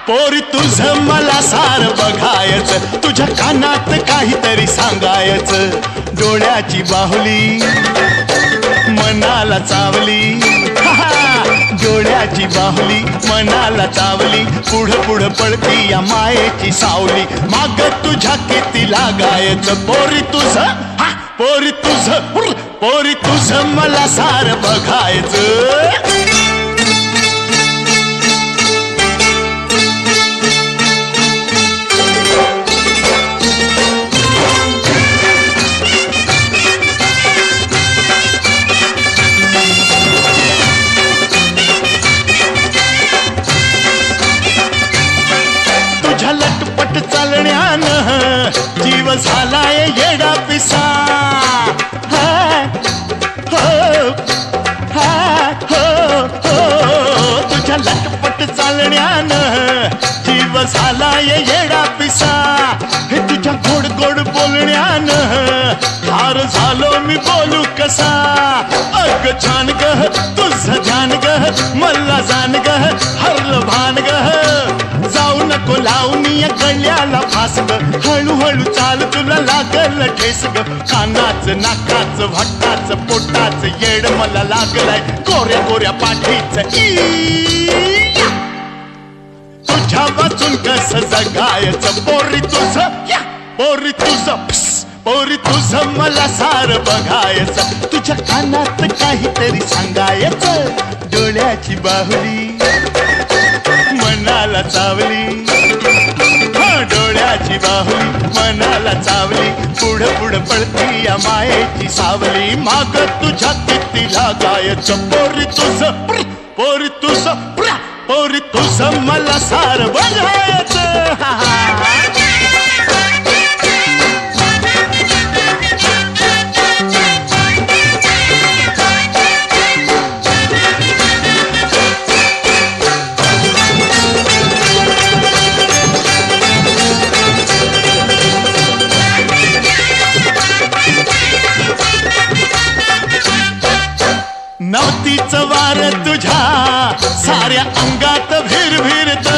पोरी तुझं मला सार बघायचं, तुझ्या कानात काहीतरी सांगायचं. डोळ्याची बाहुली मनाला चावली, डोळ्याची बाहुली मनाला चावली. पुढं पुढं पळती या मायेची सावली, माग तुझ्या किती लागायचं. पोरी तुझं मला सार बघायचं. लटपट चालण्यानं जीव झालाय येडा पिसा. तुझ्या लटपट चालण्यानं जीव झालाय येडा पिसा. हे तुझ्या गोड गोड बोलण्यानं हार झालो मी बोलू कसा. अग छान ग तुझं ध्यान ग मला जान ग हरलं भान ग. जाऊ नको लावणी गळ्याला फास ग, हळूहळू चाल तुला लागल ठेस ग. कानाचं नाकाचं भट्टाचं पोटाचं येड मला लागलाय गोऱ्या गोऱ्या पाठीचं. तुझ्या वाचून कसं जगायचं. पोरी तुझं मला सार बघायचं, तुझ्या कानात काहीतरी सांगायचं. डोळ्याची बाहुली मनाला चावली, डोळ्याची बाहुली मनाला चावली. पुढं पुढं पळती या मायेची सावली, माग तुझ्या किती लागायचं. पोरी तुझं मला सार बघायचं. नवतीचं वार तुझ्या साऱ्या अंगात भिरभिरत.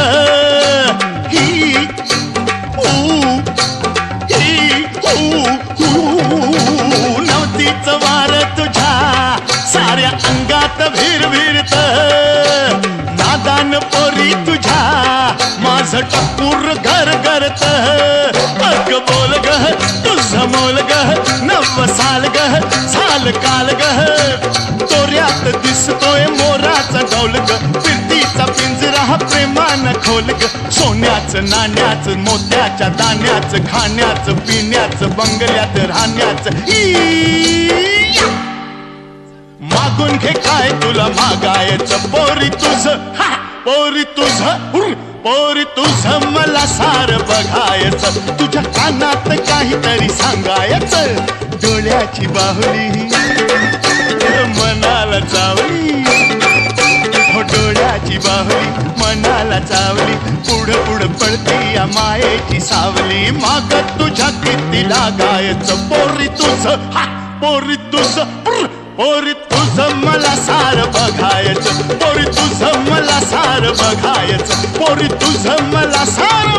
नवतीचं वार तुझ्या साऱ्या अंगात भिरभिरत. नादान पोरी तुझ्या माझं टपूर घर करत. अग बोल ग तुझं मोल ग नव साल ग साल काल ग. तोऱ्यात दिसतोय मोराचा डौल ग, फिरतीचा पिंजरा प्रेमान खोल ग. सोन्याचं नाण्याचं मोत्याच्या दाण्याचं खाण्याचं पिण्याचं बंगल्यात राहण्याचं. मागून घे काय तुला मागायचं. पोरी तुझं मला सार बघायचं, तुझ्या कानात काहीतरी सांगायचं. डोळ्याची बाहुली मनाला चावली, डोळ्याची बाहुली मनाला चावली. पुढं पुढं पळती या मायेची सावली, माग तुझ्या किती लागायचं. पोरी तुझं मला सार बघायचं. पोरी तुझं मला सार बघायचं. पोरी तुझं मला सार